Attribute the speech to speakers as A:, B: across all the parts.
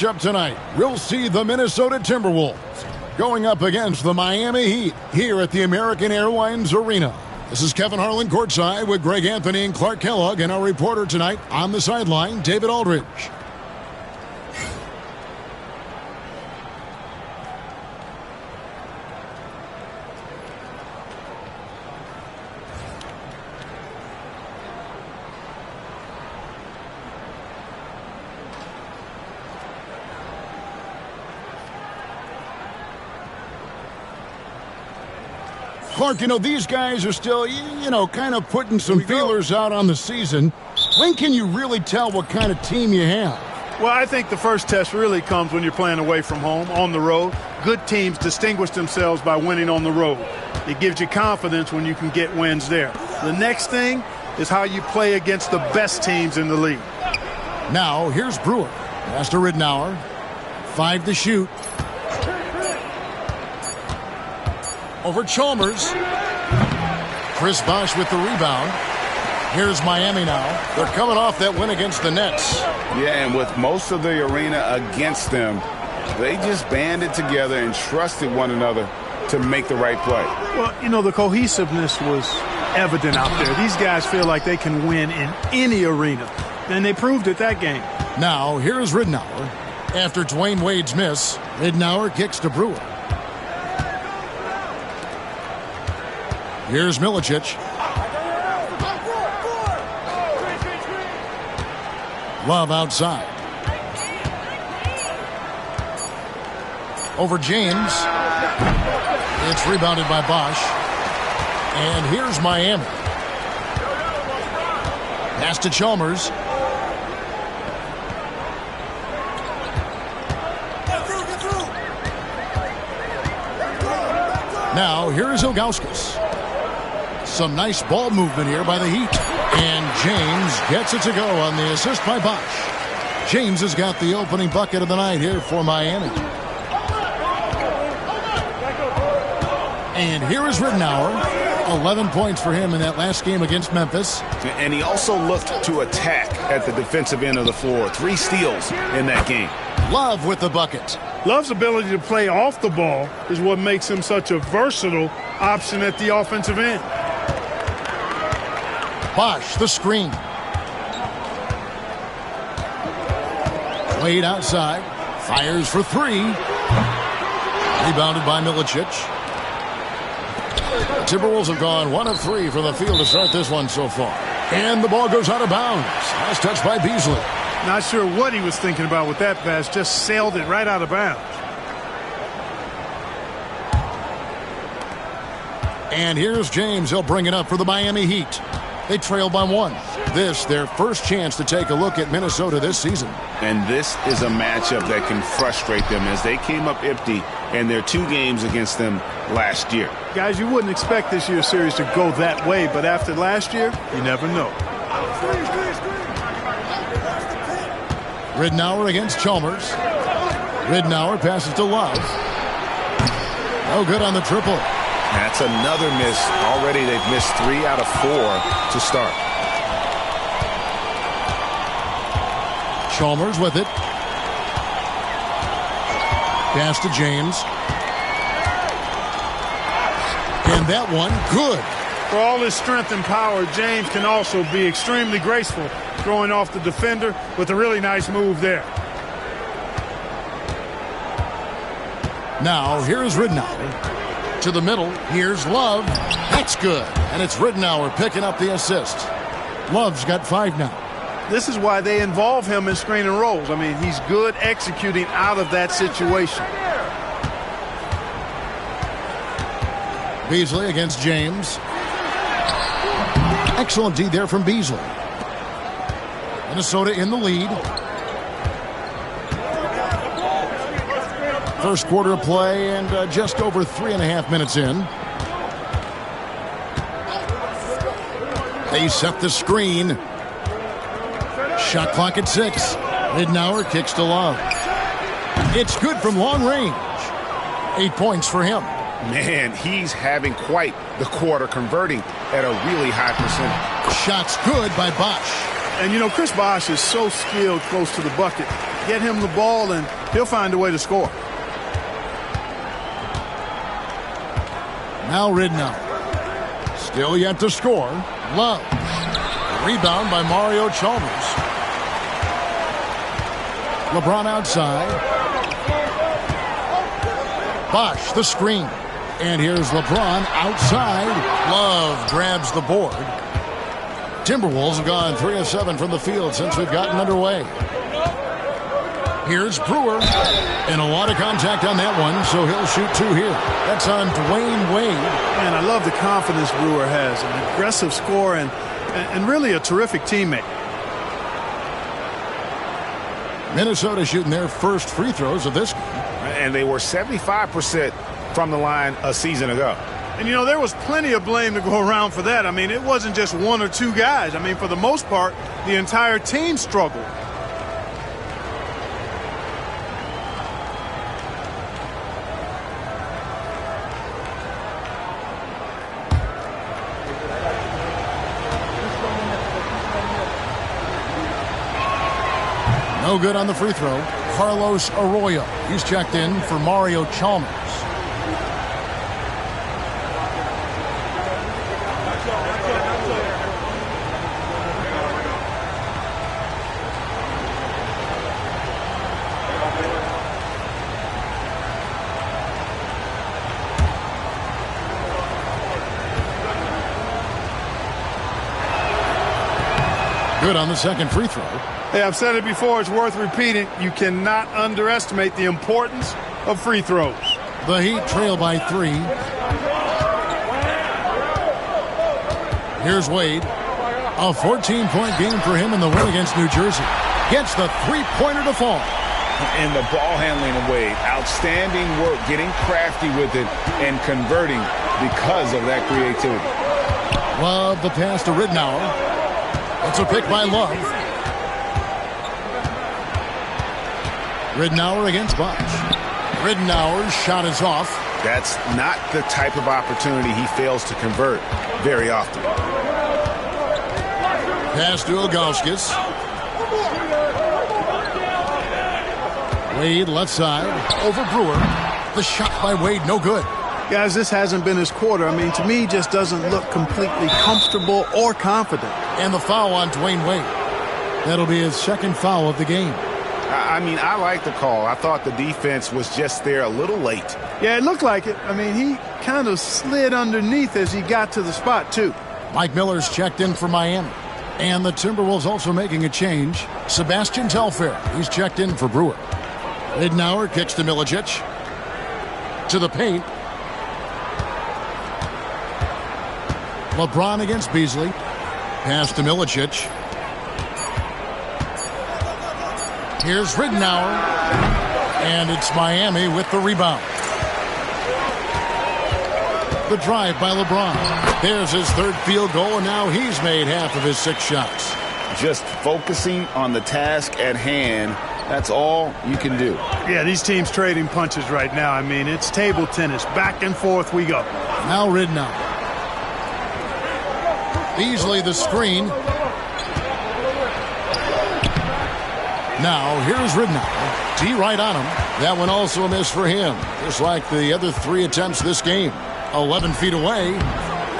A: matchup tonight. We'll see the Minnesota Timberwolves going up against the Miami Heat here at the American Airlines Arena. This is Kevin Harlan courtside with Greg Anthony and Clark Kellogg, and our reporter tonight on the sideline, David Aldridge. Clark, these guys are still, kind of putting some feelers out on the season. When can you really tell what kind of team you have?
B: Well, I think the first test really comes when you're playing away from home, on the road. Good teams distinguish themselves by winning on the road. It gives you confidence when you can get wins there. The next thing is how you play against the best teams in the league.
A: Now, here's Brewer. Pass to Ridnour. 5 to shoot. Over Chalmers. Chris Bosh with the rebound. Here's Miami now. They're coming off that win against the Nets.
C: Yeah, and with most of the arena against them, they just banded together and trusted one another to make the right play.
B: Well, the cohesiveness was evident out there. These guys feel like they can win in any arena, and they proved it that game.
A: Now, here's Ridnour. After Dwayne Wade's miss, Ridnour kicks to Brewer. Here's Milicic. Love outside. Over James. It's rebounded by Bosh. And here's Miami. Pass to Chalmers. Now, here's Ilgauskas. Some nice ball movement here by the Heat. And James gets it to go on the assist by Bosh. James has got the opening bucket of the night here for Miami. And here is Ridnour. 11 points for him in that last game against Memphis.
C: And he also looked to attack at the defensive end of the floor. 3 steals in that game.
A: Love with the bucket.
B: Love's ability to play off the ball is what makes him such a versatile option at the offensive end.
A: Bosh, the screen. Wade outside. Fires for 3. Rebounded by Milicic. Timberwolves have gone 1 of 3 from the field to start this one so far. And the ball goes out of bounds. Last touch by Beasley.
B: Not sure what he was thinking about with that pass. Just sailed it right out of bounds.
A: And here's James. He'll bring it up for the Miami Heat. They trail by 1. This, their first chance to take a look at Minnesota this season.
C: And this is a matchup that can frustrate them as they came up empty in their 2 games against them last year.
B: Guys, you wouldn't expect this year's series to go that way, but after last year, you never know.
A: Ridnour against Chalmers. Ridnour passes to Love. No good on the triple.
C: That's another miss. Already they've missed 3 out of 4 to start.
A: Chalmers with it. Pass to James. And that one, good.
B: For all his strength and power, James can also be extremely graceful, throwing off the defender with a really nice move there.
A: Now, here's Ridnour. To the middle, here's Love. That's good. And it's Ridnour picking up the assist. Love's got 5 now.
B: This is why they involve him in screen and rolls. I mean, he's good executing out of that situation.
A: Beasley against James. Excellent D there from Beasley. Minnesota in the lead. First quarter of play and just over 3.5 minutes in. They set the screen. Shot clock at 6. Ridnour kicks to Love. It's good from long range. 8 points for him.
C: Man, he's having quite the quarter, converting at a really high percentage.
A: Shots good by Bosh.
B: And, Chris Bosh is so skilled close to the bucket. get him the ball, and he'll find a way to score.
A: Now Ridnow. Still yet to score. Love. Rebound by Mario Chalmers. LeBron outside. Bosh, the screen. And here's LeBron outside. Love grabs the board. Timberwolves have gone 3 of 7 from the field since we've gotten underway. Here's Brewer. And a lot of contact on that one, so he'll shoot 2 here. That's on Dwayne Wade.
B: And I love the confidence Brewer has. An aggressive scorer and really a terrific teammate.
A: Minnesota shooting their first free throws of this game.
C: And they were 75% from the line a season ago.
B: And, you know, there was plenty of blame to go around for that. I mean, it wasn't just 1 or 2 guys. I mean, for the most part, the entire team struggled.
A: No good on the free throw. Carlos Arroyo. He's checked in for Mario Chalmers. Good on the second free throw.
B: Hey, I've said it before, it's worth repeating. You cannot underestimate the importance of free throws.
A: The Heat trail by 3. Here's Wade. A 14-point game for him in the win against New Jersey. Gets the three-pointer to fall.
C: And the ball handling of Wade. Outstanding work, getting crafty with it and converting because of that creativity.
A: Love the pass to Ridnour. It's a pick by Love. Ridnour against Bosh. Ridnour's shot is off.
C: That's not the type of opportunity he fails to convert very often.
A: Pass to Ilgauskas. Wade left side over Brewer. The shot by Wade, no good.
B: Guys, this hasn't been his quarter. I mean, to me, he just doesn't look completely comfortable or confident.
A: And the foul on Dwayne Wade. That'll be his second foul of the game.
C: I mean, I like the call. I thought the defense was just there a little late.
B: Yeah, it looked like it. I mean, he kind of slid underneath as he got to the spot, too.
A: Mike Miller's checked in for Miami. And the Timberwolves also making a change. Sebastian Telfair, he's checked in for Brewer. Ridnour kicks to Milicic. To the paint. LeBron against Beasley. Pass to Milicic. Here's Ridnour. And it's Miami with the rebound. The drive by LeBron. There's his third field goal, and now he's made half of his 6 shots.
C: Just focusing on the task at hand, that's all you can do.
B: Yeah, these teams trading punches right now. I mean, it's table tennis. Back and forth we go.
A: Now Ridnour. Beasley the screen. Now here's Ridnour. D right on him. That one also a miss for him. Just like the other 3 attempts this game. 11 feet away.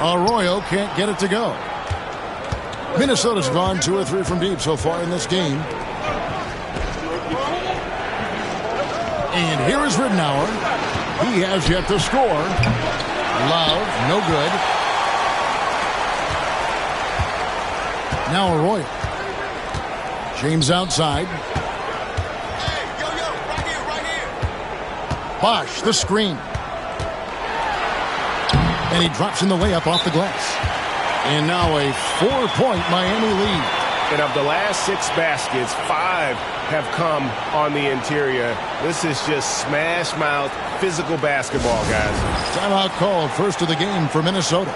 A: Arroyo can't get it to go. Minnesota's gone 2 or 3 from deep so far in this game. And here is Ridnour. He has yet to score. Love, no good. Now Arroyo. James outside. Bosh, the screen. And he drops in the layup off the glass. And now a 4-point Miami lead.
D: And of the last 6 baskets, 5 have come on the interior. This is just smash mouth, physical basketball, guys.
A: Timeout called, first of the game for Minnesota.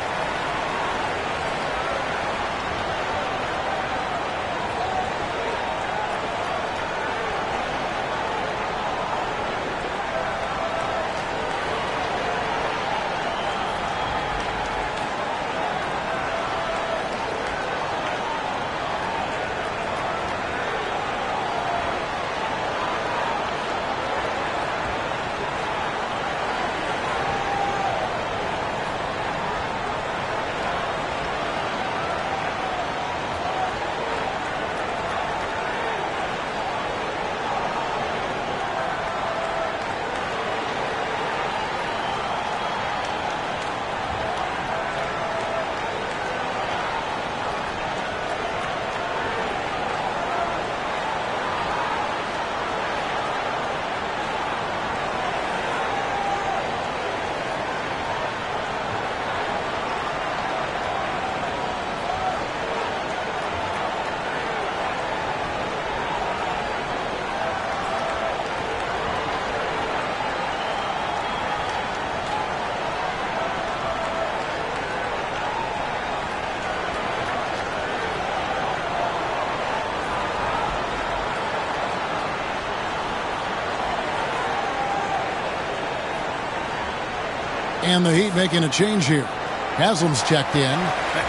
A: And the Heat making a change here. Haslam's checked in.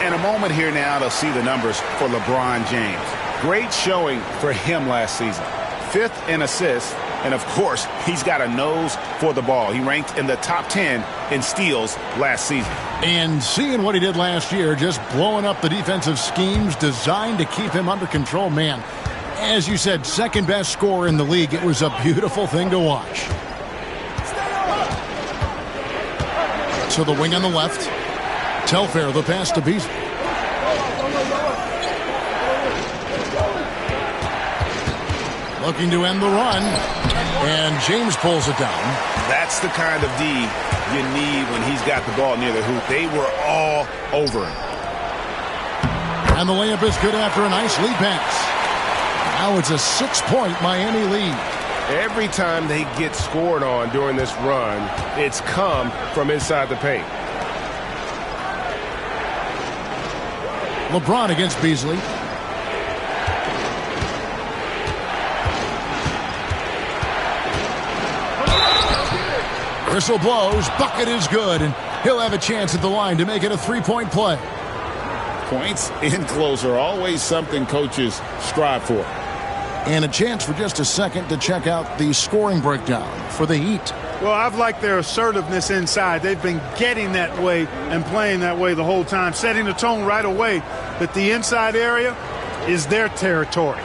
C: And a moment here now to see the numbers for LeBron James. Great showing for him last season. 5th in assists, and of course, he's got a nose for the ball. He ranked in the top 10 in steals last season.
A: And seeing what he did last year, just blowing up the defensive schemes designed to keep him under control, man. As you said, second best scorer in the league. It was a beautiful thing to watch. To the wing on the left. Telfair, the pass to Beasley. Looking to end the run. And James pulls it down.
C: That's the kind of D you need when he's got the ball near the hoop. They were all over him.
A: And the layup is good after a nice lead pass. Now it's a 6-point Miami lead.
D: Every time they get scored on during this run, it's come from inside the paint.
A: LeBron against Beasley. Whistle blows. Bucket is good. And he'll have a chance at the line to make it a 3-point play.
C: Points in close are always something coaches strive for.
A: And a chance for just a second to check out the scoring breakdown for the Heat.
B: Well, I've liked their assertiveness inside. They've been getting that way and playing that way the whole time, setting the tone right away that the inside area is their territory.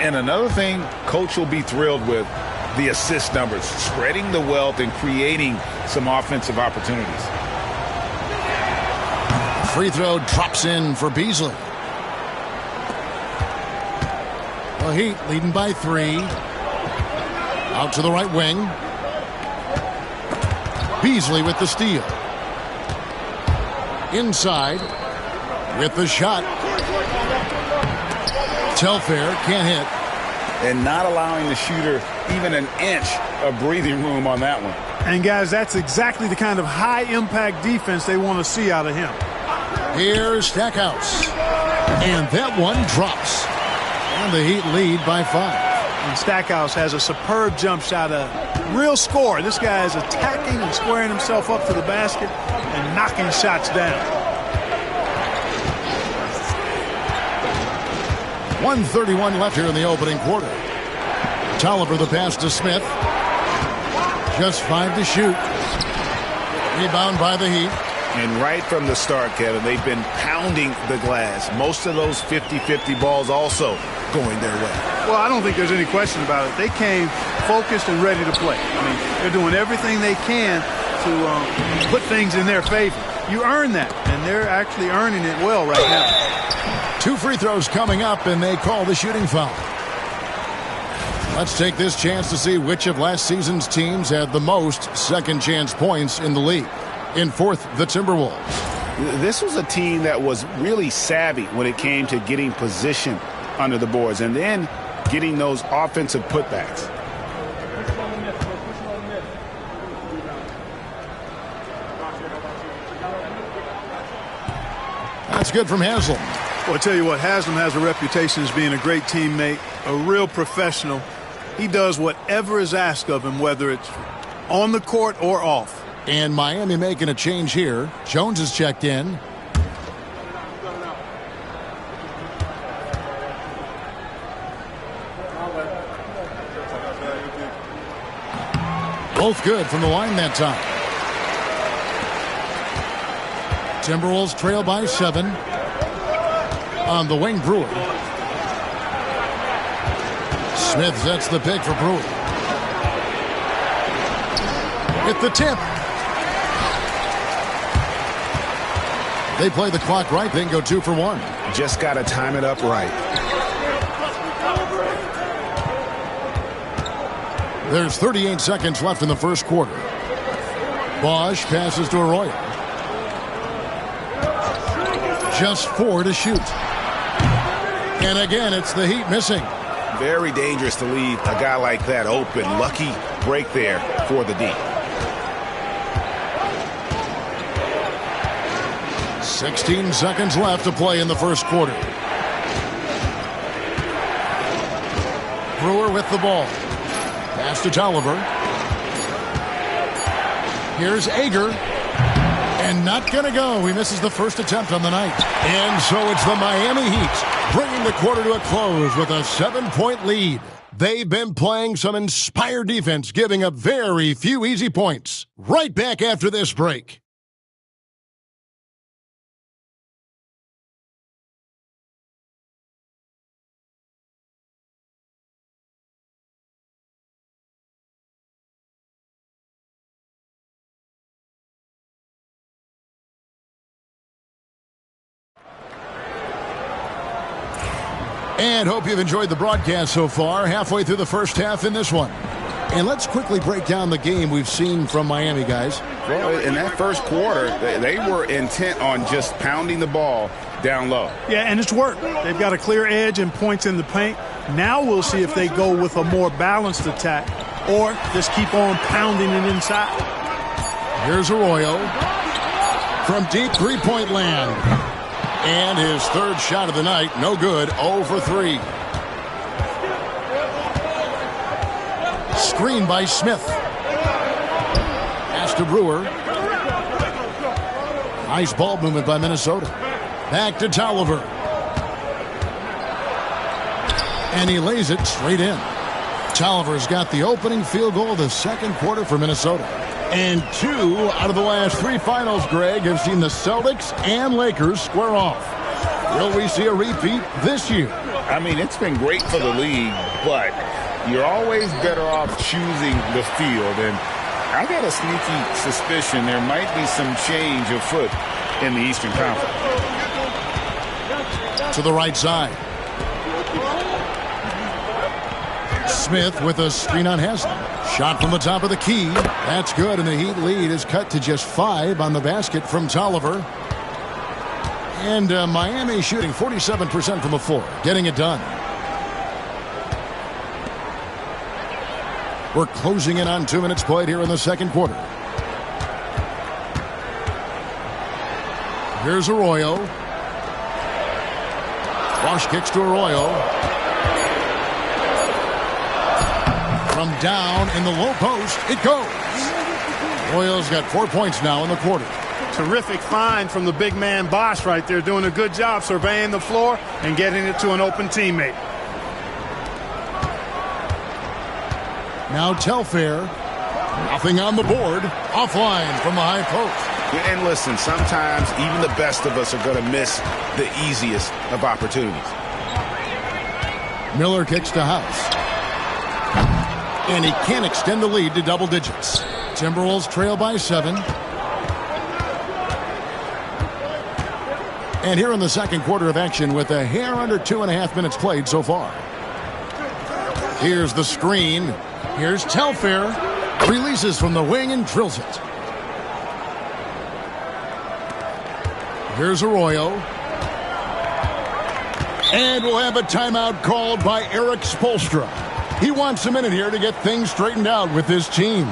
C: And another thing coach will be thrilled with, the assist numbers, spreading the wealth and creating some offensive opportunities.
A: Free throw drops in for Beasley. The Heat leading by 3. Out to the right wing. Beasley with the steal. Inside with the shot. Telfair can't hit.
C: And not allowing the shooter even an inch of breathing room on that one.
B: And, guys, that's exactly the kind of high-impact defense they want to see out of him.
A: Here's Stackhouse. And that one drops. And the Heat lead by 5.
B: And Stackhouse has a superb jump shot, a real scorer. This guy is attacking and squaring himself up to the basket and knocking shots down.
A: 1:31 left here in the opening quarter. Tolliver the pass to Smith. Just 5 to shoot. Rebound by the Heat.
C: And right from the start, Kevin, they've been pounding the glass. Most of those 50-50 balls also going their way.
B: Well, I don't think there's any question about it. They came focused and ready to play. I mean, they're doing everything they can to put things in their favor. You earn that, and they're actually earning it well right now.
A: 2 free throws coming up, and they call the shooting foul. Let's take this chance to see which of last season's teams had the most second chance points in the league. In 4th, the Timberwolves.
C: This was a team that was really savvy when it came to getting position under the boards and then getting those offensive putbacks.
A: That's good from Haslam.
B: Well, I tell you what, Haslam has a reputation as being a great teammate, a real professional. He does whatever is asked of him, whether it's on the court or off.
A: And Miami making a change here. Jones is checked in. Both good from the line that time. Timberwolves trail by 7. On the wing, Brewer. Smith sets the pick for Brewer. Hit the tip. They play the clock right, then go 2 for 1.
C: Just got to time it up right.
A: There's 38 seconds left in the first quarter. Bosch passes to Arroyo. Just 4 to shoot. And again, it's the Heat missing.
C: Very dangerous to leave a guy like that open. Lucky break there for the D.
A: 16 seconds left to play in the first quarter. Brewer with the ball. Pass to Tolliver. Here's Ager. And not going to go. He misses the first attempt on the night. And so it's the Miami Heat bringing the quarter to a close with a 7-point lead. They've been playing some inspired defense, giving up very few easy points. Right back after this break. And hope you've enjoyed the broadcast so far. Halfway through the first half in this one. And let's quickly break down the game we've seen from Miami, guys.
C: Well, in that first quarter, they were intent on just pounding the ball down low.
B: Yeah, and it's worked. They've got a clear edge and points in the paint. Now we'll see if they go with a more balanced attack or just keep on pounding it inside.
A: Here's Arroyo from deep three-point land. And his third shot of the night, no good, 0 for 3. Screen by Smith. Pass to Brewer. Nice ball movement by Minnesota. Back to Tolliver. And he lays it straight in. Tolliver's got the opening field goal of the second quarter for Minnesota. And 2 out of the last 3 finals, Greg, have seen the Celtics and Lakers square off. Will we see a repeat this year?
C: I mean, it's been great for the league, but you're always better off choosing the field. And I got a sneaky suspicion there might be some change afoot in the Eastern Conference.
A: To the right side. Smith with a screen on Haslam. Shot from the top of the key. That's good, and the Heat lead is cut to just 5 on the basket from Tolliver. And Miami shooting 47% from the floor, getting it done. We're closing in on 2 minutes played here in the second quarter. Here's Arroyo. Bosch kicks to Arroyo. From down in the low post, it goes. Arroyo's got 4 points now in the quarter.
B: Terrific find from the big man Bosch right there, doing a good job surveying the floor and getting it to an open teammate.
A: Now Telfair, nothing on the board, offline from the high post.
C: And listen, sometimes even the best of us are going to miss the easiest of opportunities.
A: Miller kicks to House. And he can't extend the lead to double digits. Timberwolves trail by 7. And here in the second quarter of action with a hair under 2.5 minutes played so far. Here's the screen. Here's Telfair. Releases from the wing and drills it. Here's Arroyo. And we'll have a timeout called by Eric Spoelstra. He wants a minute here to get things straightened out with his team.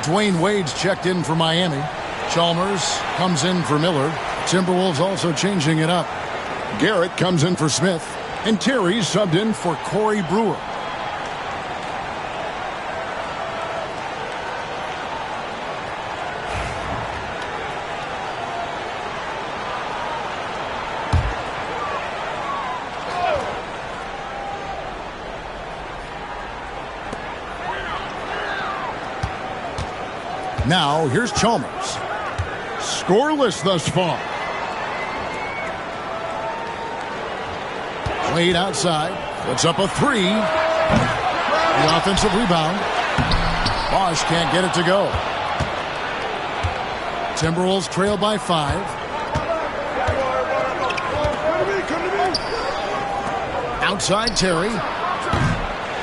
A: Dwayne Wade's checked in for Miami. Chalmers comes in for Miller. Timberwolves also changing it up. Garrett comes in for Smith. And Terry subbed in for Corey Brewer. Now, here's Chalmers. Scoreless thus far. Wade outside. Puts up a three. The offensive rebound. Bosch can't get it to go. Timberwolves trail by 5. Outside Terry.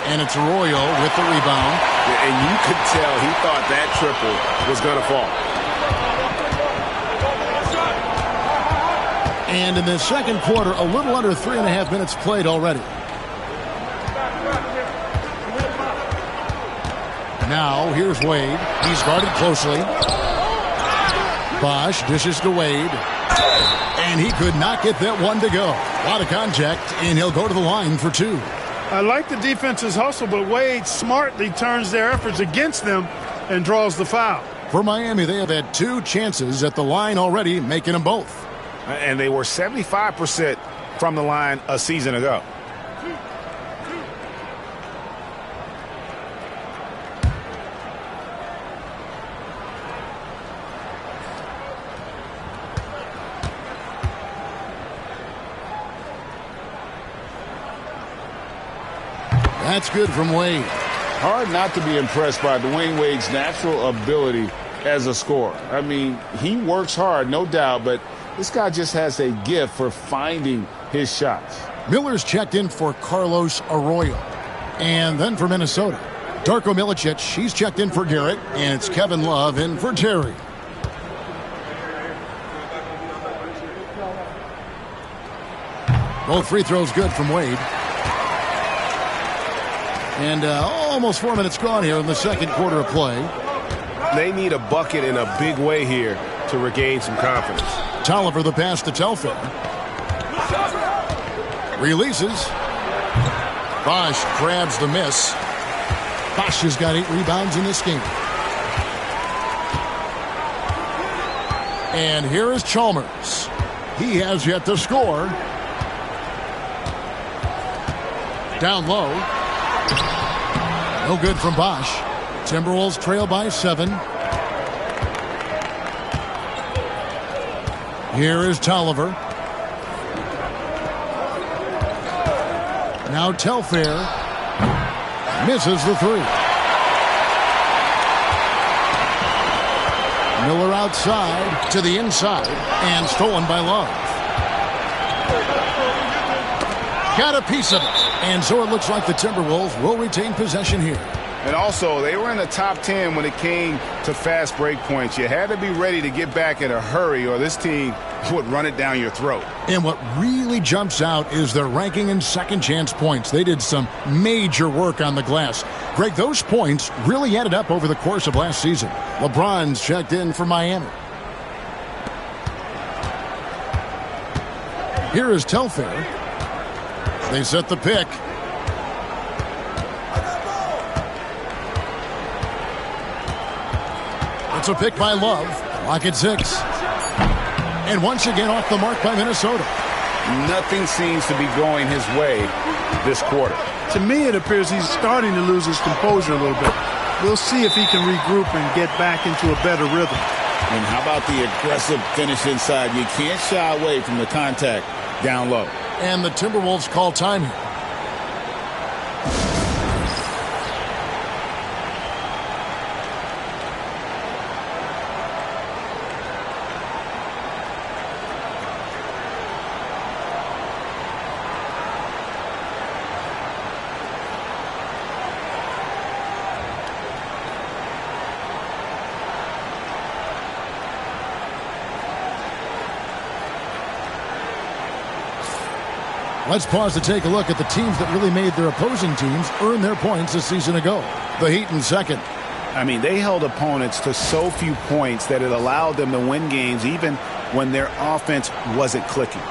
A: And it's Arroyo with the rebound.
D: And you could tell he thought that triple was going to fall.
A: And in the second quarter, a little under 3.5 minutes played already. Now, here's Wade. He's guarded closely. Bosch dishes to Wade. And he could not get that one to go. A lot of contact, and he'll go to the line for 2.
B: I like the defense's hustle, but Wade smartly turns their efforts against them and draws the foul.
A: For Miami, they have had 2 chances at the line already, making them both.
C: And they were 75% from the line a season ago.
A: That's good from Wade.
C: Hard not to be impressed by Dwayne Wade's natural ability as a scorer. I mean, he works hard, no doubt, but this guy just has a gift for finding his shots.
A: Miller's checked in for Carlos Arroyo. And then for Minnesota, Darko Milicic, he's checked in for Garrett, and it's Kevin Love in for Terry. Both free throws good from Wade. And almost 4 minutes gone here in the second quarter of play.
D: They need a bucket in a big way here to regain some confidence.
A: Tolliver the pass to Telfair. Releases. Bosch grabs the miss. Bosch has got 8 rebounds in this game. And here is Chalmers. He has yet to score. Down low. No good from Bosch. Timberwolves trail by 7. Here is Tolliver. Now Telfair misses the 3. Miller outside to the inside and stolen by Love. Got a piece of it. And so it looks like the Timberwolves will retain possession here.
C: And also, they were in the top 10 when it came to fast break points. You had to be ready to get back in a hurry or this team would run it down your throat.
A: And what really jumps out is their ranking in second chance points. They did some major work on the glass. Greg, those points really added up over the course of last season. LeBron's checked in for Miami. Here is Telfair. They set the pick. It's a pick by Love. Clock at 6. And once again off the mark by Minnesota.
C: Nothing seems to be going his way this quarter.
B: To me, it appears he's starting to lose his composure a little bit. We'll see if he can regroup and get back into a better rhythm.
C: And how about the aggressive finish inside? You can't shy away from the contact down low.
A: And the Timberwolves call time here. Let's pause to take a look at the teams that really made their opposing teams earn their points a season ago. The Heat in second.
C: I mean, they held opponents to so few points that it allowed them to win games even when their offense wasn't clicking.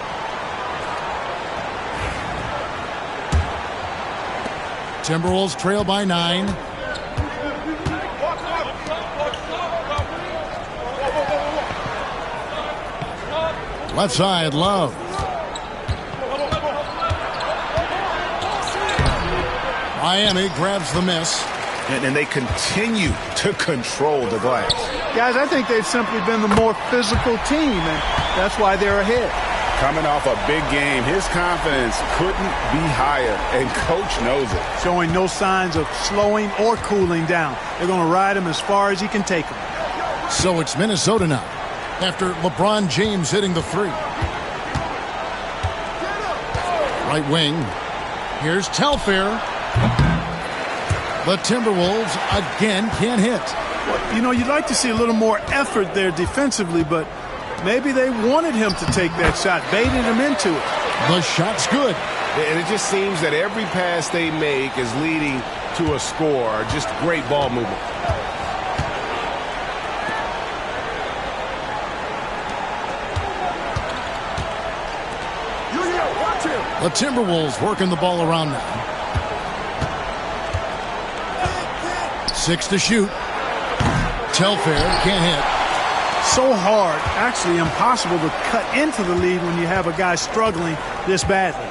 A: Timberwolves trail by 9. Left side, Love. Miami grabs the miss.
C: And they continue to control the glass.
B: Guys, I think they've simply been the more physical team, and that's why they're ahead.
C: Coming off a big game, his confidence couldn't be higher, and coach knows it.
B: Showing no signs of slowing or cooling down. They're going to ride him as far as he can take him.
A: So it's Minnesota now, after LeBron James hitting the 3. Right wing. Here's Telfair. The Timberwolves again can't hit.
B: Well, you know, you'd like to see a little more effort there defensively, but maybe they wanted him to take that shot, baited him into it.
A: The shot's good.
D: And it just seems that every pass they make is leading to a score. Just great ball movement.
A: The Timberwolves working the ball around now. 6 to shoot. Telfair can't hit.
B: So hard, actually impossible to cut into the lead when you have a guy struggling this badly.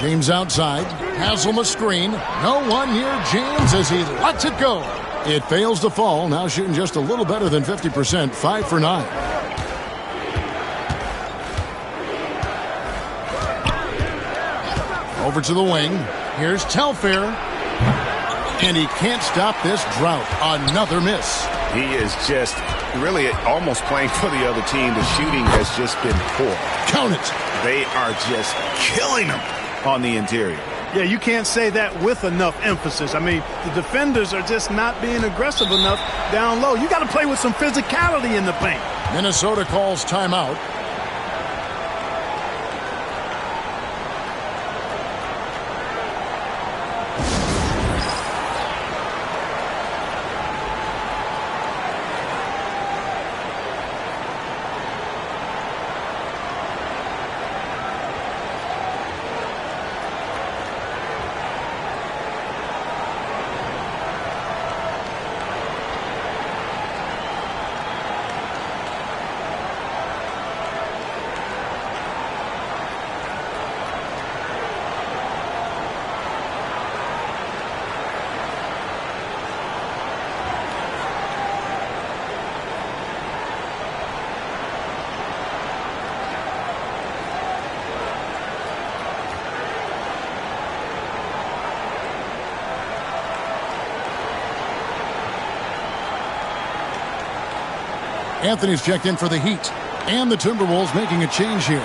A: James outside. Haslam screen. No one near James as he lets it go. It fails to fall. Now shooting just a little better than 50%. 5 for 9. Over to the wing. Here's Telfair. And he can't stop this drought. Another miss.
C: He is just really almost playing for the other team. The shooting has just been poor.
A: Count it.
C: They are just killing them on the interior.
B: Yeah, you can't say that with enough emphasis. I mean, the defenders are just not being aggressive enough down low. You got to play with some physicality in the paint.
A: Minnesota calls timeout. Anthony's checked in for the Heat. And the Timberwolves making a change here.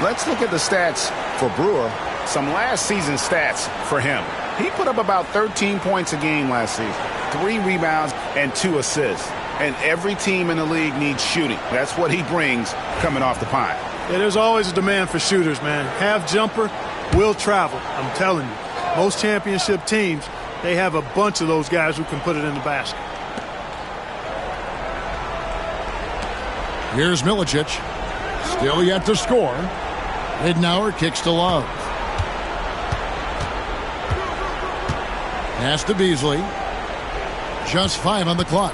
C: Let's look at the stats for Brewer. Some last season stats for him. He put up about 13 points a game last season. 3 rebounds and 2 assists. And every team in the league needs shooting. That's what he brings coming off the pine.
B: Yeah, there's always a demand for shooters, man. Half jumper will travel. I'm telling you. Most championship teams, they have a bunch of those guys who can put it in the basket.
A: Here's Milicic. Still yet to score. Ridnour kicks to Love. Pass to Beasley. Just 5 on the clock.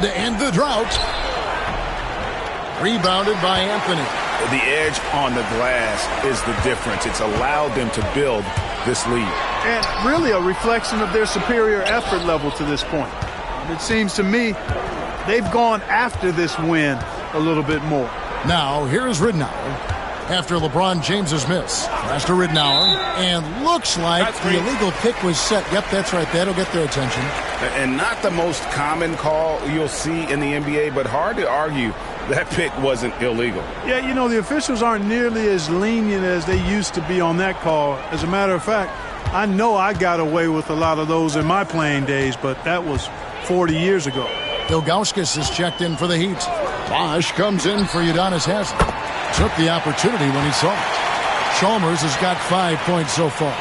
A: To end the drought. Rebounded by Anthony.
C: The edge on the glass is the difference. It's allowed them to build this lead.
B: And really a reflection of their superior effort level to this point. It seems to me they've gone after this win a little bit more.
A: Now, here's Ridnour. After LeBron James's miss. Pass to Ridnour. And looks like the illegal pick was set. Yep, that's right. That'll get their attention.
C: And not the most common call you'll see in the NBA, but hard to argue that pick wasn't illegal.
B: Yeah, you know, the officials aren't nearly as lenient as they used to be on that call. As a matter of fact, I know I got away with a lot of those in my playing days, but that was 40 years ago.
A: Ilgauskas is checked in for the Heat. Bosch comes in for Udonis Haslem. Took the opportunity when he saw it. Chalmers has got 5 points so far.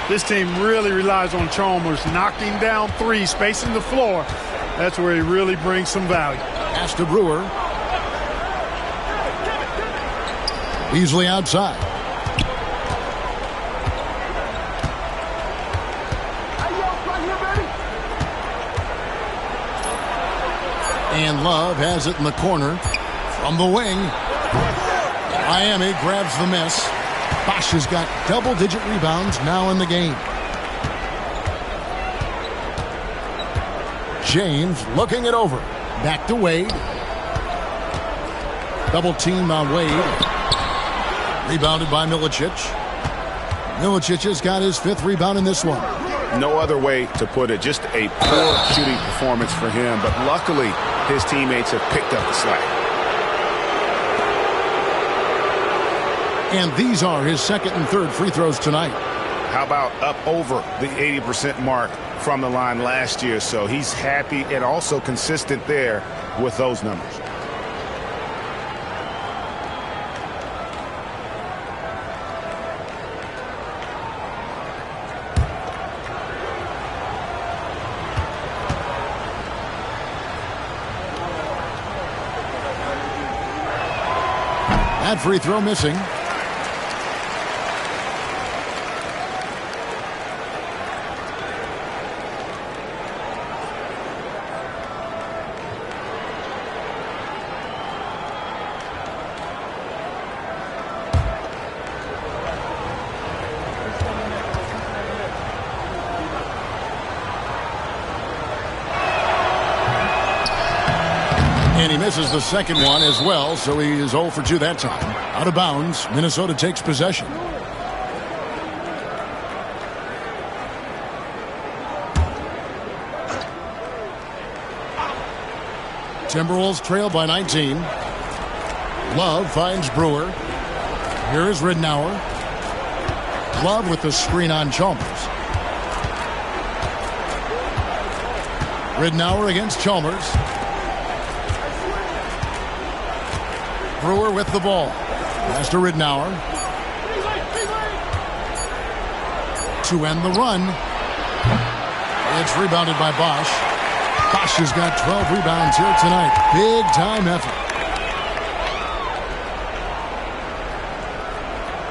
B: This team really relies on Chalmers knocking down threes, spacing the floor. That's where he really brings some value.
A: Pass to Brewer. Beasley outside. And Love has it in the corner from the wing. Miami grabs the miss. Bosch has got double-digit rebounds now in the game. James looking it over. Back to Wade. Double team on Wade. Rebounded by Milicic. Milicic has got his 5th rebound in this one.
C: No other way to put it. Just a poor shooting performance for him. But luckily, his teammates have picked up the slack.
A: And these are his 2nd and 3rd free throws tonight.
C: How about up over the 80% mark from the line last year? So he's happy and also consistent there with those numbers.
A: That free throw missing. And he misses the second one as well, so he is 0 for 2 that time. Out of bounds, Minnesota takes possession. Timberwolves trail by 19. Love finds Brewer. Here is Ridnour. Love with the screen on Chalmers. Ridnour against Chalmers. Brewer with the ball. Pass to Ridnour. To end the run. It's rebounded by Bosch. Bosch has got 12 rebounds here tonight. Big time effort.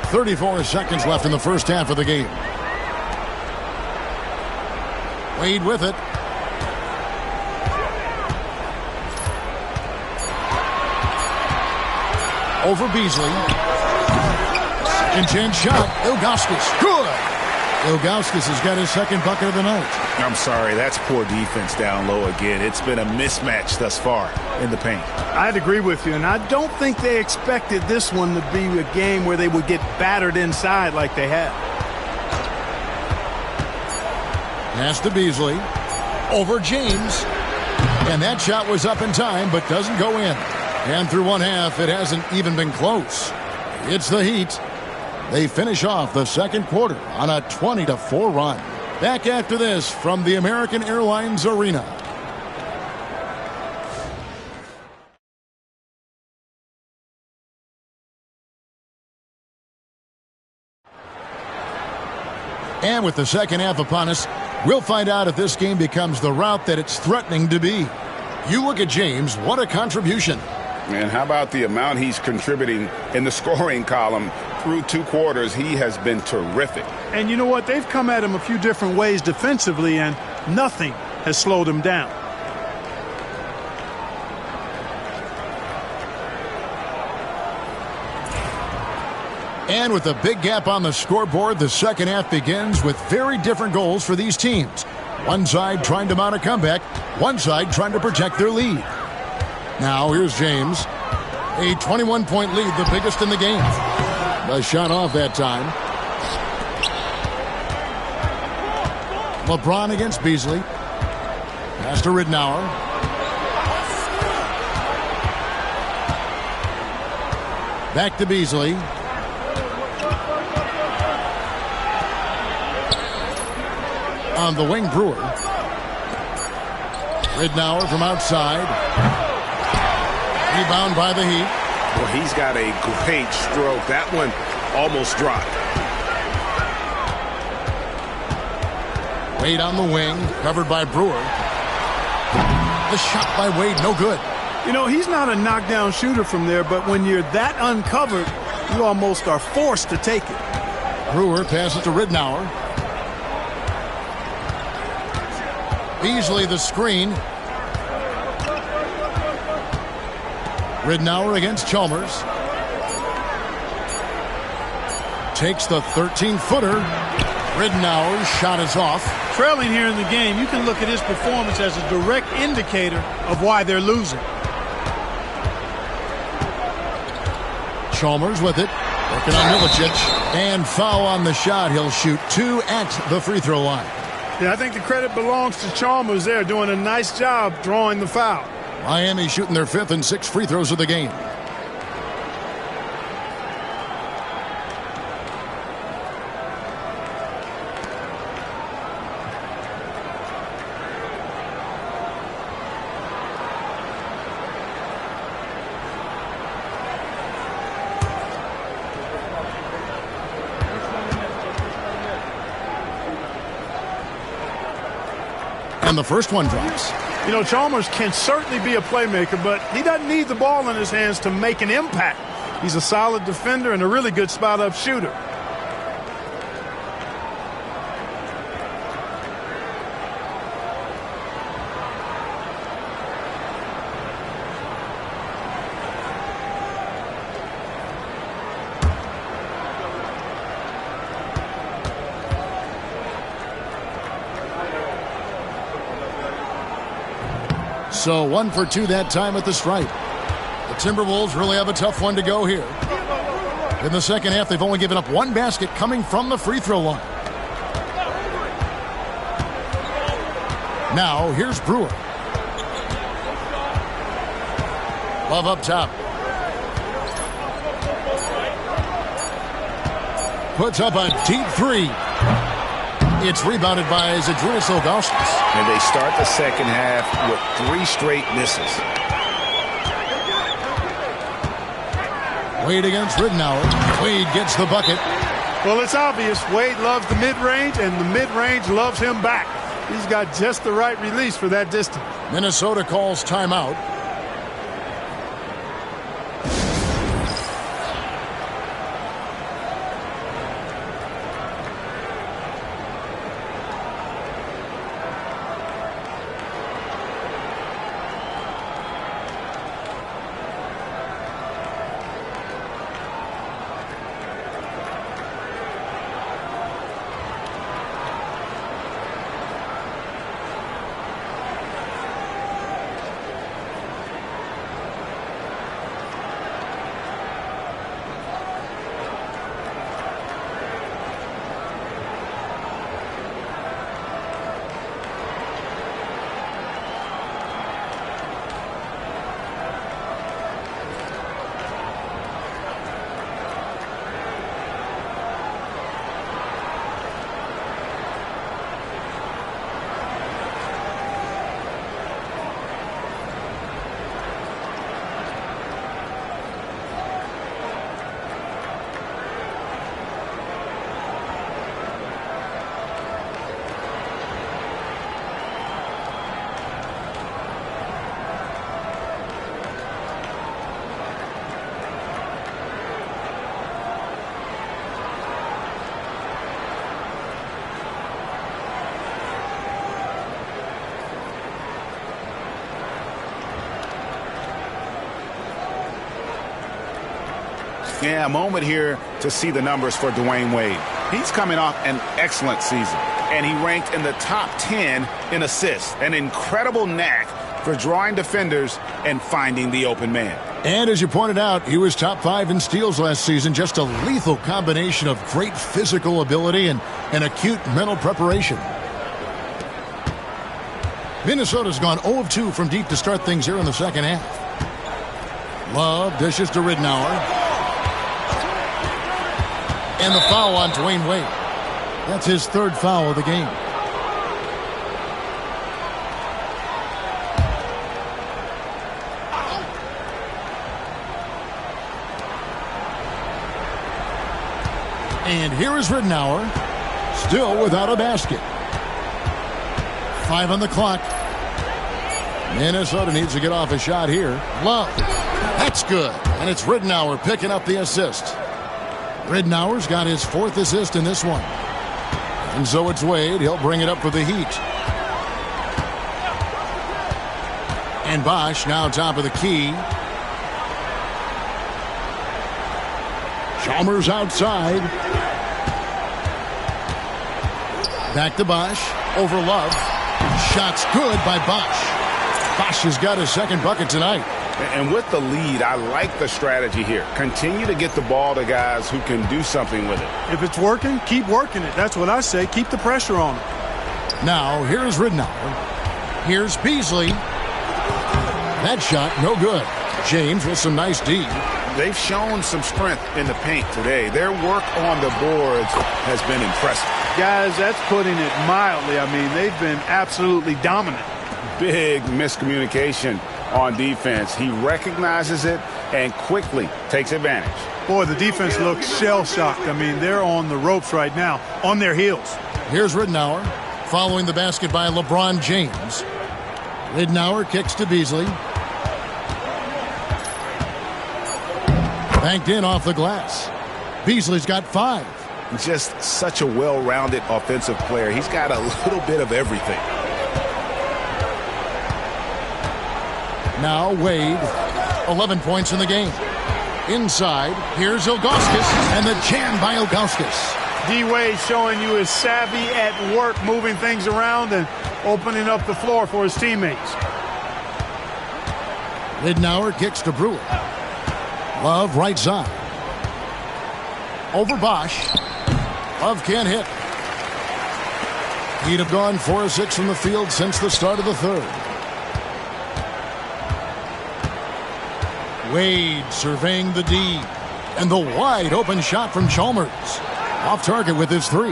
A: 34 seconds left in the first half of the game. Wade with it. Over Beasley. Second chance shot. Ilgauskas. Good. Ilgauskas has got his 2nd bucket of the night.
C: I'm sorry, that's poor defense down low again. It's been a mismatch thus far in the paint.
B: I'd agree with you, and I don't think they expected this one to be a game where they would get battered inside like they have.
A: Pass to Beasley. Over James. And that shot was up in time, but doesn't go in. And through one half, it hasn't even been close. It's the Heat. They finish off the second quarter on a 20-4 run. Back after this from the American Airlines Arena. And with the second half upon us, we'll find out if this game becomes the route that it's threatening to be. You look at James, what a contribution.
C: And how about the amount he's contributing in the scoring column? Through 2 quarters, he has been terrific.
B: And you know what? They've come at him a few different ways defensively, and nothing has slowed him down.
A: And with a big gap on the scoreboard, the second half begins with very different goals for these teams. One side trying to mount a comeback, one side trying to protect their lead. Now here's James. A 21-point lead, the biggest in the game. The shot off that time. Lebron against Beasley. Pass to Ridnour. Back to Beasley. On the wing, Brewer. Ridnour from outside. Rebound by the Heat.
C: Well, he's got a great stroke. That one almost dropped.
A: Wade on the wing, covered by Brewer. The shot by Wade, no good.
B: You know, he's not a knockdown shooter from there, but when you're that uncovered, you almost are forced to take it.
A: Brewer passes to Ridnour. Beasley the screen. Ridnour against Chalmers. Takes the 13-footer. Ridnour's shot is off.
B: Trailing here in the game, you can look at his performance as a direct indicator of why they're losing.
A: Chalmers with it. Working on Milicic. And foul on the shot. He'll shoot 2 at the free throw line.
B: Yeah, I think the credit belongs to Chalmers there, doing a nice job drawing the foul.
A: Miami shooting their 5th and 6th free throws of the game. And the first one drops.
B: You know, Chalmers can certainly be a playmaker, but he doesn't need the ball in his hands to make an impact. He's a solid defender and a really good spot-up shooter.
A: So 1 for 2 that time at the stripe. The Timberwolves really have a tough one to go here. In the second half, they've only given up 1 basket coming from the free throw line. Now, here's Brewer. Love up top. Puts up a deep 3. It's rebounded by Zydrunas Ilgauskas.
C: And they start the second half with 3 straight misses.
A: Wade against Ridnour. Wade gets the bucket.
B: Well, it's obvious. Wade loves the mid-range, and the mid-range loves him back. He's got just the right release for that distance.
A: Minnesota calls timeout.
C: Yeah, a moment here to see the numbers for Dwayne Wade. He's coming off an excellent season, and he ranked in the top 10 in assists. An incredible knack for drawing defenders and finding the open man.
A: And as you pointed out, he was top 5 in steals last season. Just a lethal combination of great physical ability and acute mental preparation. Minnesota's gone 0 of 2 from deep to start things here in the second half. Love dishes to Ridnour. And the foul on Dwayne Wade. That's his 3rd foul of the game. And here is Ridenour, still without a basket. 5 on the clock. Minnesota needs to get off a shot here. Love. That's good. And it's Ridenour picking up the assist. Ridenour's got his 4th assist in this one. And so it's Wade. He'll bring it up for the Heat. And Bosch now top of the key. Chalmers outside. Back to Bosch. Over Love. Shot's good by Bosch. Bosch has got his 2nd bucket tonight.
C: And with the lead, I like the strategy here. Continue to get the ball to guys who can do something with it.
B: If it's working, keep working it. That's what I say. Keep the pressure on him.
A: Now, here's Ridenour. Here's Beasley. That shot, no good. James with some nice D.
C: They've shown some strength in the paint today. Their work on the boards has been impressive.
B: Guys, that's putting it mildly. I mean, they've been absolutely dominant.
C: Big miscommunication on defense. He recognizes it and quickly takes advantage.
B: Boy, the defense looks shell-shocked. I mean, they're on the ropes right now, on their heels.
A: Here's Ridenour, following the basket by LeBron James. Ridenour kicks to Beasley. Banked in off the glass. Beasley's got 5.
C: Just such a well-rounded offensive player. He's got a little bit of everything.
A: Now Wade, 11 points in the game. Inside, here's Ilgauskas, and the jam by Ilgauskas.
B: D-Wade showing you his savvy at work, moving things around and opening up the floor for his teammates.
A: Ridenour kicks to Brewer. Love right side. Over Bosch. Love can't hit. He'd have gone 4 of 6 from the field since the start of the 3rd. Wade surveying the D. And the wide open shot from Chalmers. Off target with his 3.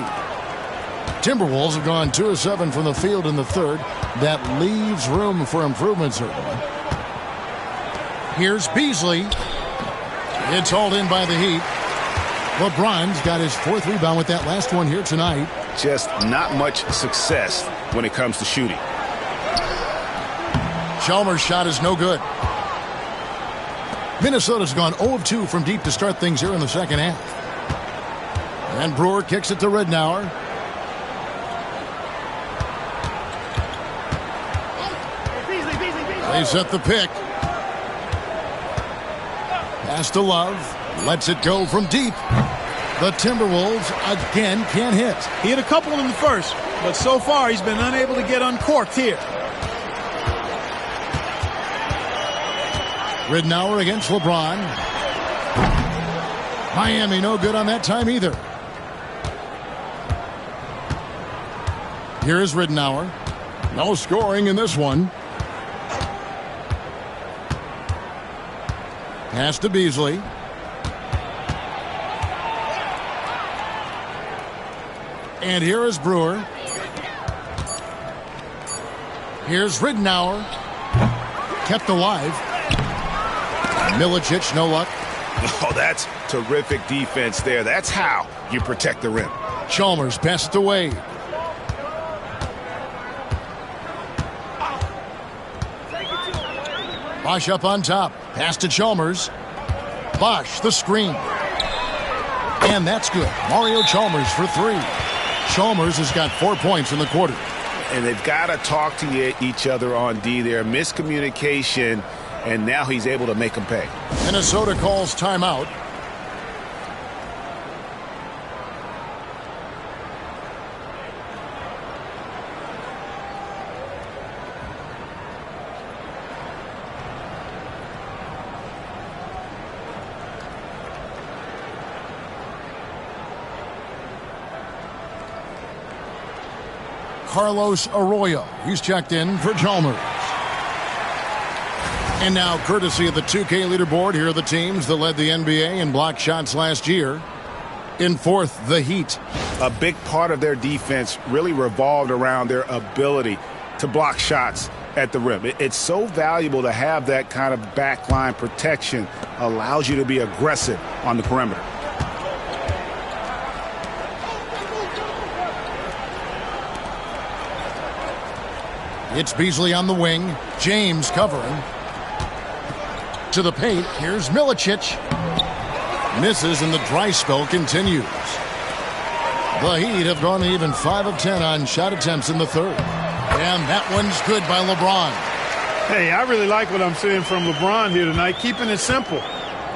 A: Timberwolves have gone 2 of 7 from the field in the 3rd. That leaves room for improvement, certainly. Here's Beasley. It's hauled in by the Heat. LeBron's got his 4th rebound with that last one here tonight.
C: Just not much success when it comes to shooting.
A: Chalmers' shot is no good. Minnesota's gone 0 of 2 from deep to start things here in the 2nd half. And Brewer kicks it to Ridenour. They set the pick. Pass to Love. Lets it go from deep. The Timberwolves again can't hit.
B: He hit a couple in the first, but so far he's been unable to get uncorked here.
A: Ridenour against LeBron. Miami no good on that time either. Here is Ridenour. No scoring in this one. Pass to Beasley. And here is Brewer. Here's Ridenour. Kept alive. Milicic, no luck.
C: Oh, that's terrific defense there. That's how you protect the rim.
A: Chalmers passes to Wade. Bosch up on top. Pass to Chalmers. Bosch, the screen. And that's good. Mario Chalmers for 3. Chalmers has got 4 points in the quarter.
C: And they've got to talk to each other on D there. Miscommunication, and now he's able to make them pay.
A: Minnesota calls timeout. Carlos Arroyo. He's checked in for Chalmers. And now, courtesy of the 2K leaderboard, here are the teams that led the NBA in block shots last year. In 4th, the Heat.
C: A big part of their defense really revolved around their ability to block shots at the rim. It's so valuable to have that kind of backline protection. Allows you to be aggressive on the perimeter.
A: It's Beasley on the wing. James covering. To the paint. Here's Milicic. Misses, and the dry spell continues. The Heat have gone even 5 of 10 on shot attempts in the third. And that one's good by LeBron.
B: Hey, I really like what I'm seeing from LeBron here tonight, keeping it simple.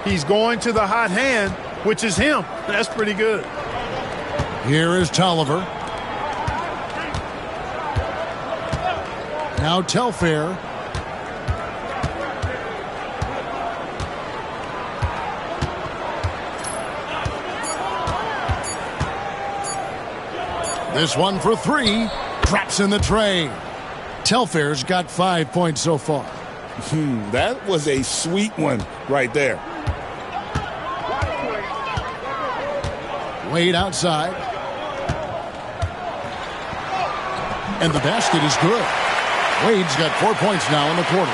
B: He's going to the hot hand, which is him. That's pretty good.
A: Here is Tolliver. Now Telfair. This one for 3. Drops in the tray. Telfair's got 5 points so far.
C: That was a sweet one right there.
A: Wade outside. And the basket is good. Wade's got 4 points now in the quarter.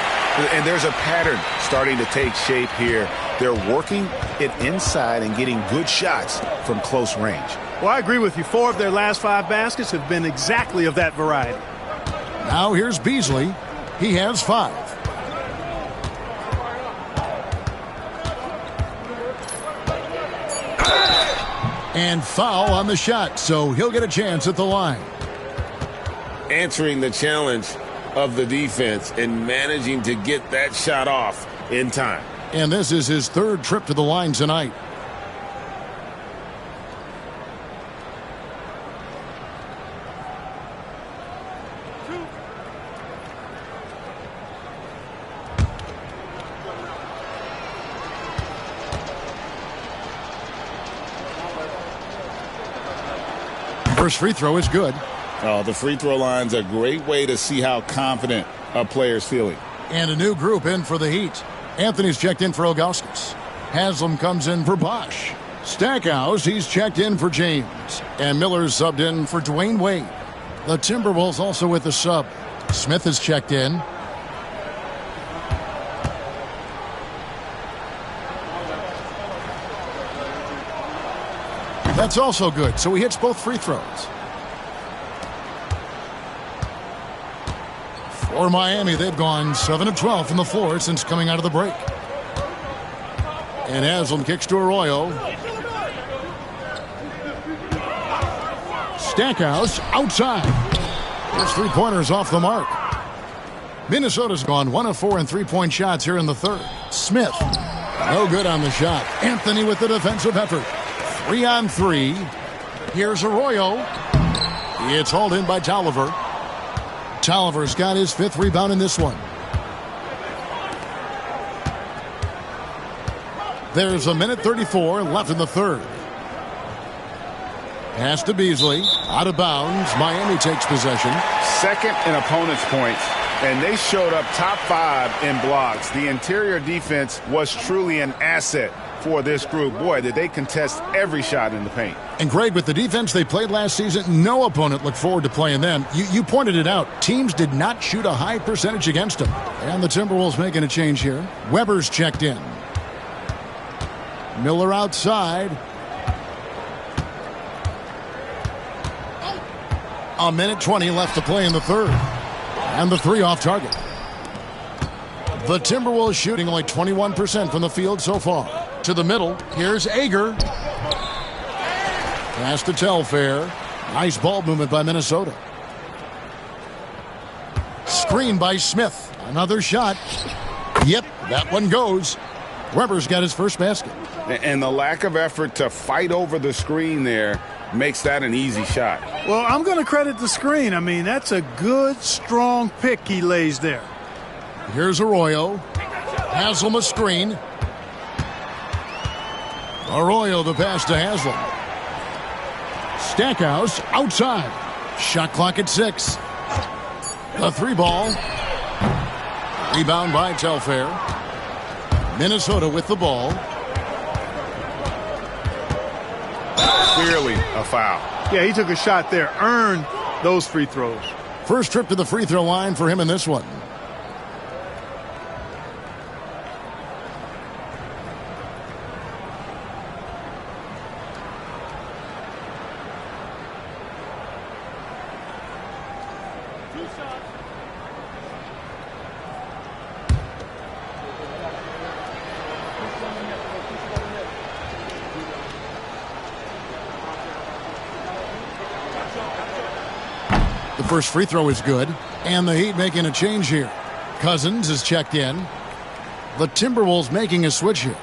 C: And there's a pattern starting to take shape here. They're working it inside and getting good shots from close range.
B: Well, I agree with you. 4 of their last 5 baskets have been exactly of that variety.
A: Now here's Beasley. He has 5. And foul on the shot, so he'll get a chance at the line.
D: Answering the challenge of the defense and managing to get that shot off in time.
A: And this is his 3rd trip to the line tonight. First free throw is good.
C: Oh, the free throw line's a great way to see how confident a player's feeling.
A: And a new group in for the Heat. Anthony's checked in for Ilgauskas. Haslam comes in for Bosch. Stackhouse, he's checked in for James. And Miller's subbed in for Dwayne Wade. The Timberwolves also with the sub. Smith is checked in. That's also good, so he hits both free throws. For Miami, they've gone 7 of 12 from the floor since coming out of the break. And Haslam kicks to Arroyo. Stackhouse outside. His 3-pointers off the mark. Minnesota's gone 1 of 4 in 3-point shots here in the third. Smith, no good on the shot. Anthony with the defensive effort. 3-on-3. Here's Arroyo. It's hauled in by Tolliver. Tolliver's got his 5th rebound in this one. There's 1:34 left in the third. Pass to Beasley. Out of bounds. Miami takes possession.
C: Second in opponents' points, and they showed up top 5 in blocks. The interior defense was truly an asset for this group. Boy, did they contest every shot in the paint.
A: And Greg, with the defense they played last season, no opponent looked forward to playing them. You pointed it out. Teams did not shoot a high percentage against them. And the Timberwolves making a change here. Weber's checked in. Miller outside. 1:20 left to play in the third. And the 3 off target. The Timberwolves shooting only 21% from the field so far. To the middle, here's Ager. Pass to Telfair. Nice ball movement by Minnesota. Screen by Smith. Another shot. Yep, that one goes. Weber's got his first basket.
C: And the lack of effort to fight over the screen there makes that an easy shot.
B: Well, I'm going to credit the screen. I mean, that's a good, strong pick he lays there.
A: Here's Arroyo. Haslam a screen. Arroyo the pass to Haslam. Stackhouse outside. Shot clock at 6. The 3-ball. Rebound by Telfair. Minnesota with the ball.
C: Clearly a foul.
B: Yeah, he took a shot there. Earned those free throws.
A: First trip to the free throw line for him in this one. first free throw is good. And the Heat making a change here. Cousins is checked in. The Timberwolves making a switch here.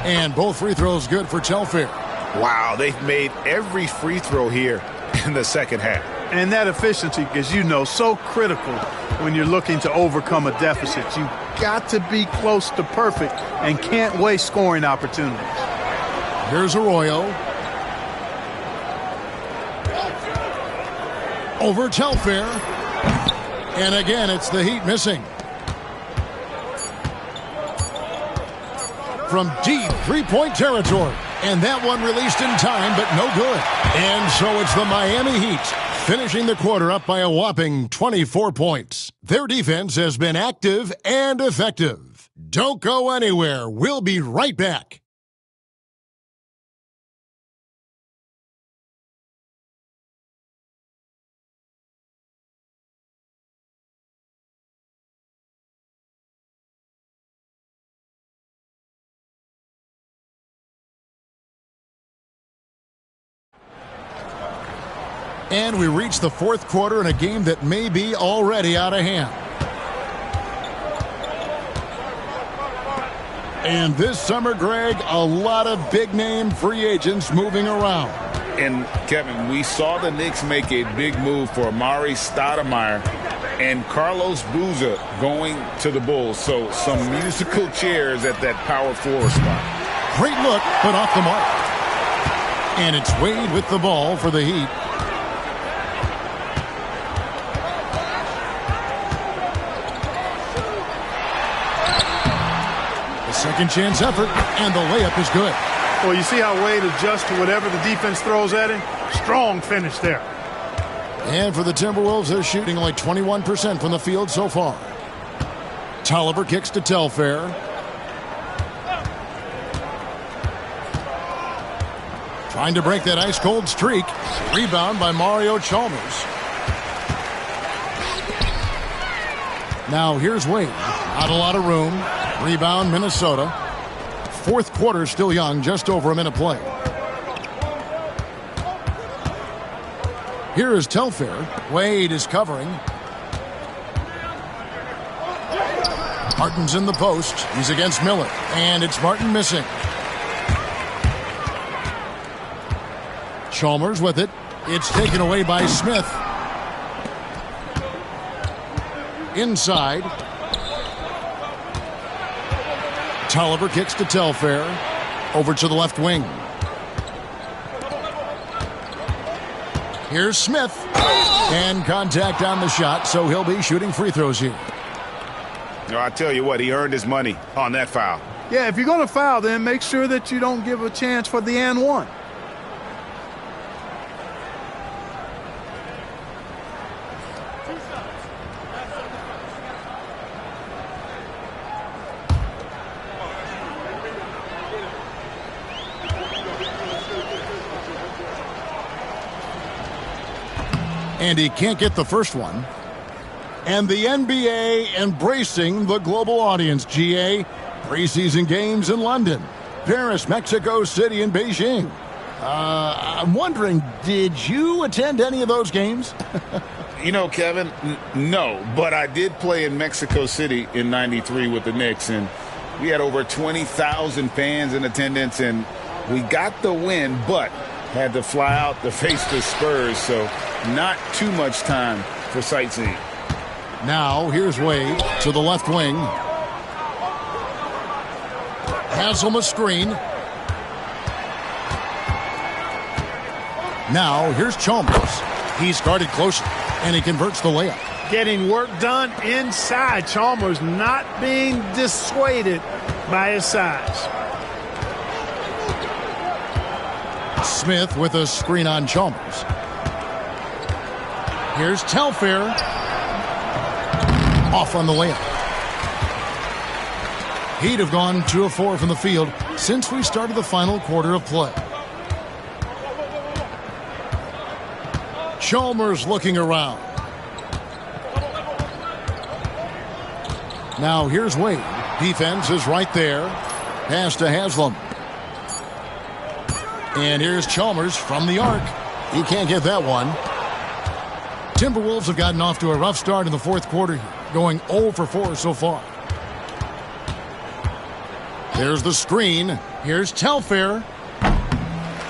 A: And both free throws good for Telfair.
C: Wow, they've made every free throw here in the second half.
B: And that efficiency, as you know, so critical when you're looking to overcome a deficit. You've got to be close to perfect and can't waste scoring opportunities.
A: Here's Arroyo. Over Telfair. And again, it's the Heat missing. From deep three-point territory. And that one released in time, but no good. And so it's the Miami Heat finishing the quarter up by a whopping 24 points. Their defense has been active and effective. Don't go anywhere. We'll be right back. And we reach the fourth quarter in a game that may be already out of hand. And this summer, Greg, a lot of big-name free agents moving around.
C: And, Kevin, we saw the Knicks make a big move for Amari Stoudemire and Carlos Boozer going to the Bulls. So some musical chairs at that power forward spot.
A: Great look, but off the mark. And it's Wade with the ball for the Heat. Second chance effort, and the layup is good.
B: Well, you see how Wade adjusts to whatever the defense throws at him? Strong finish there.
A: And for the Timberwolves, they're shooting like 21% from the field so far. Tolliver kicks to Telfair. Trying to break that ice-cold streak. Rebound by Mario Chalmers. Now here's Wade. Not a lot of room. Rebound, Minnesota. Fourth quarter still young, just over a minute play. Here is Telfair. Wade is covering. Martin's in the post. He's against Miller. And it's Martin missing. Chalmers with it. It's taken away by Smith. Inside. Tolliver kicks to Telfair. Over to the left wing. Here's Smith. And contact on the shot, so he'll be shooting free throws here.
C: I tell you what, he earned his money on that foul.
B: Yeah, if you're going to foul, then make sure that you don't give a chance for the and one.
A: And he can't get the first one. And the NBA embracing the global audience, GA. Preseason games in London, Paris, Mexico City, and Beijing. I'm wondering, did you attend any of those games?
C: You know, Kevin, no. But I did play in Mexico City in '93 with the Knicks, and we had over 20,000 fans in attendance, and we got the win, but had to fly out to face the Spurs, so not too much time for sightseeing.
A: Now, here's Wade to the left wing. Haslam a screen. Now, here's Chalmers. He's guarded closely, and he converts the layup.
B: Getting work done inside. Chalmers not being dissuaded by his size.
A: Smith with a screen on Chalmers. Here's Telfair. Off on the layup. Heat have gone 2 of 4 from the field. since we started the final quarter of play. Chalmers looking around. Now here's Wade. Defense is right there. Pass to Haslam. And here's Chalmers from the arc. He can't get that one. Timberwolves have gotten off to a rough start in the fourth quarter here, going 0 for 4 so far. There's the screen. Here's Telfair.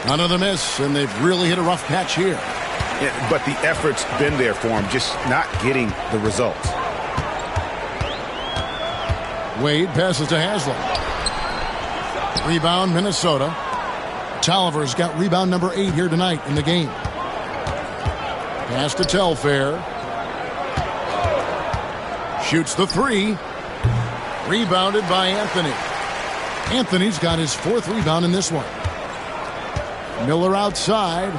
A: Another miss, and they've really hit a rough patch here.
C: Yeah, but the effort's been there for him, just not getting the results.
A: Wade passes to Haslam. Rebound, Minnesota. Tolliver's got rebound number 8 here tonight in the game. Pass to Telfair. Shoots the 3. Rebounded by Anthony. Anthony's got his 4th rebound in this one. Miller outside.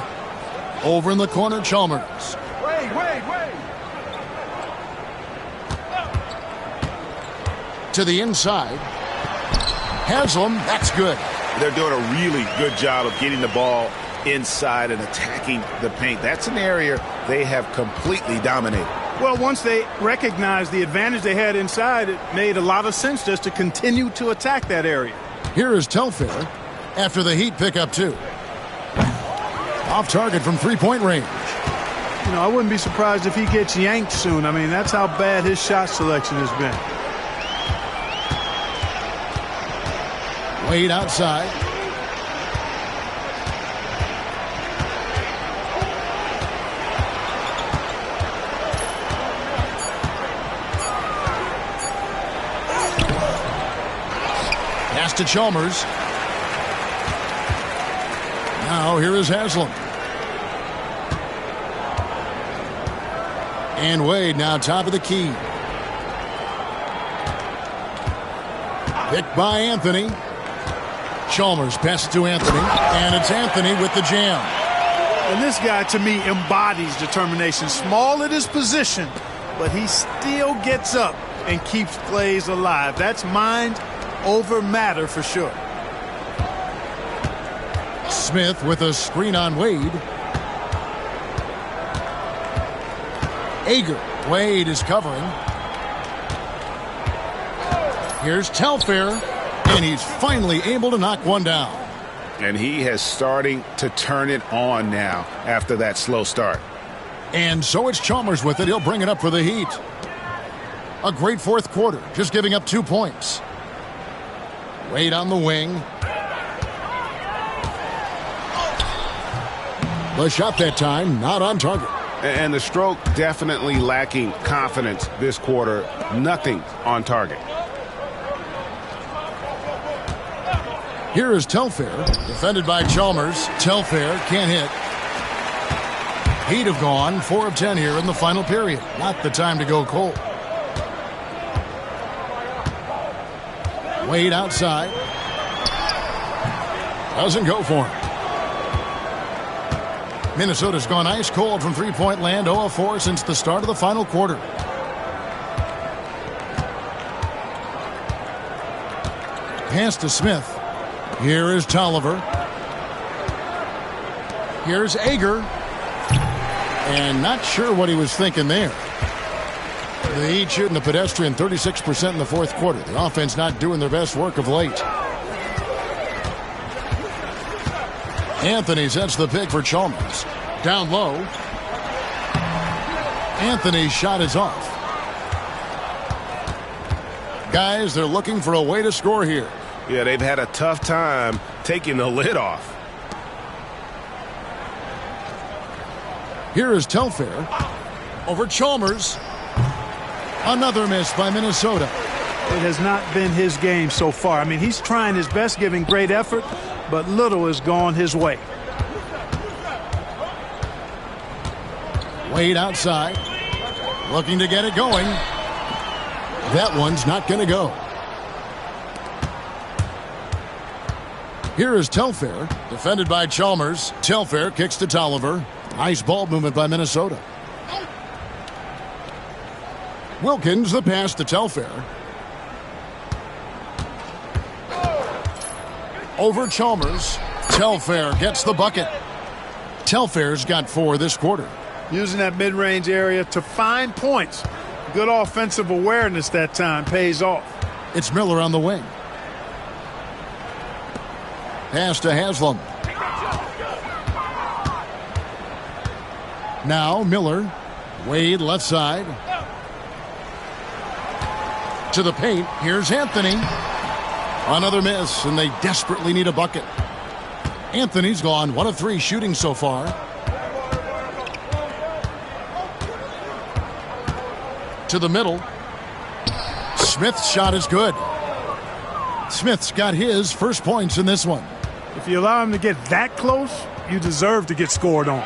A: Over in the corner, Chalmers.
B: Wait.
A: To the inside. Haslam, that's good.
C: They're doing a really good job of getting the ball inside and attacking the paint. That's an area they have completely dominated.
B: Well, once they recognized the advantage they had inside, it made a lot of sense just to continue to attack that area.
A: Here is Telfair after the Heat pick up 2. Off target from three-point range.
B: You know, I wouldn't be surprised if he gets yanked soon. I mean, that's how bad his shot selection has been.
A: Wade outside. Pass to Chalmers. Now here is Haslam. And Wade now top of the key. Picked by Anthony. Chalmers passes to Anthony, and it's Anthony with the jam.
B: And this guy, to me, embodies determination. Small at his position, but he still gets up and keeps plays alive. That's mind over matter for sure.
A: Smith with a screen on Wade. Ager. Wade is covering. Here's Telfair. And he's finally able to knock one down.
C: And he has starting to turn it on now after that slow start.
A: And so it's Chalmers with it. He'll bring it up for the Heat. A great fourth quarter, just giving up 2 points. Wade on the wing. The shot that time, not on target.
C: And the stroke definitely lacking confidence this quarter. Nothing on target.
A: Here is Telfair, defended by Chalmers. Telfair can't hit. Heat have gone 4 of 10 here in the final period. Not the time to go cold. Wade outside. Doesn't go for him. Minnesota's gone ice cold from three-point land, 0 of 4 since the start of the final quarter. Pass to Smith. Here is Tolliver. Here's Ager. And not sure what he was thinking there. The Heat shooting the pedestrian 36% in the fourth quarter. The offense not doing their best work of late. Anthony sets the pick for Chalmers. Down low. Anthony's shot is off. Guys, they're looking for a way to score here.
D: Yeah, they've had a tough time taking the lid off.
A: Here is Telfair. Over Chalmers. Another miss by Minnesota.
B: It has not been his game so far. I mean, he's trying his best, giving great effort, but little has gone his way.
A: Wade outside. Looking to get it going. That one's not going to go. Here is Telfair, defended by Chalmers. Telfair kicks to Tolliver. Nice ball movement by Minnesota. Wilkins the pass to Telfair. over Chalmers. Telfair gets the bucket. Telfair's got 4 this quarter.
B: Using that mid-range area to find points. Good offensive awareness that time pays off.
A: It's Miller on the wing. Pass to Haslam. Now Miller. Wade left side. To the paint. Here's Anthony. Another miss, and they desperately need a bucket. Anthony's gone 1 of 3 shooting so far. To the middle. Smith's shot is good. Smith's got his first points in this one.
B: If you allow him to get that close, you deserve to get scored on.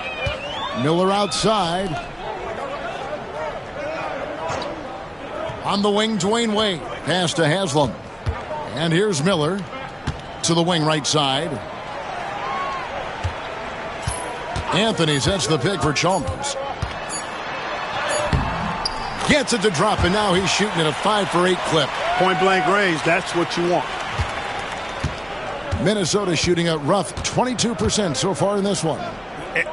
A: Miller outside. On the wing, Dwayne Wade. Pass to Haslam. And here's Miller to the wing right side. Anthony sets the pick for Chalmers. Gets it to drop, and now he's shooting at a 5-for-8 clip.
B: Point-blank range, that's what you want.
A: Minnesota shooting a rough 22% so far in this one.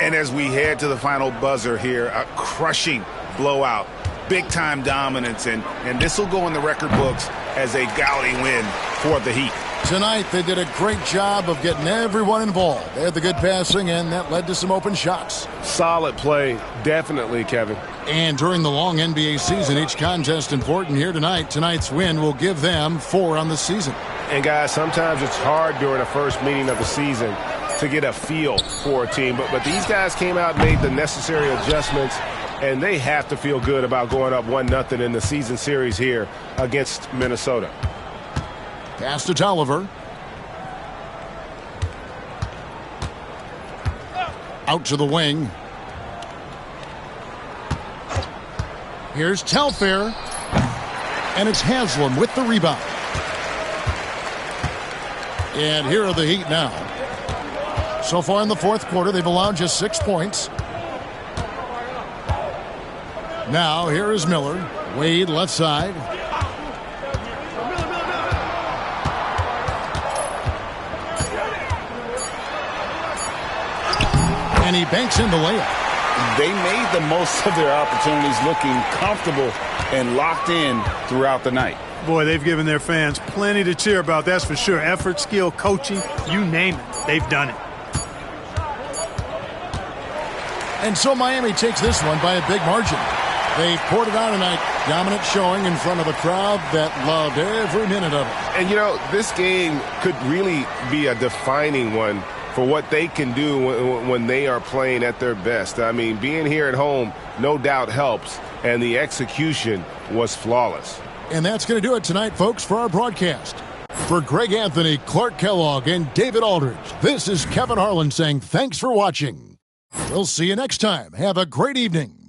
C: And as we head to the final buzzer here, a crushing blowout. Big-time dominance, and this will go in the record books as a gaudy win for the Heat.
A: Tonight, they did a great job of getting everyone involved. They had the good passing, and that led to some open shots.
D: Solid play, definitely, Kevin.
A: And during the long NBA season, each contest important here tonight. Tonight's win will give them 4 on the season.
D: And, guys, sometimes it's hard during the first meeting of the season to get a feel for a team. But these guys came out and made the necessary adjustments, and they have to feel good about going up 1-0 in the season series here against Minnesota.
A: Pass to Tolliver. Out to the wing. Here's Telfair. And it's Haslam with the rebound. And here are the Heat now. So far in the fourth quarter, they've allowed just 6 points. Now, here is Miller. Wade left side. And he banks in the layup.
C: They made the most of their opportunities, looking comfortable and locked in throughout the night.
B: Boy, they've given their fans plenty to cheer about, that's for sure. Effort, skill, coaching, you name it, they've done it.
A: And so Miami takes this one by a big margin. They poured it on tonight. Dominant showing in front of a crowd that loved every minute of it.
D: And, you know, this game could really be a defining one for what they can do when they are playing at their best. I mean, being here at home no doubt helps, and the execution was flawless.
A: And that's going to do it tonight, folks, for our broadcast. For Greg Anthony, Clark Kellogg, and David Aldridge, this is Kevin Harlan saying thanks for watching. We'll see you next time. Have a great evening.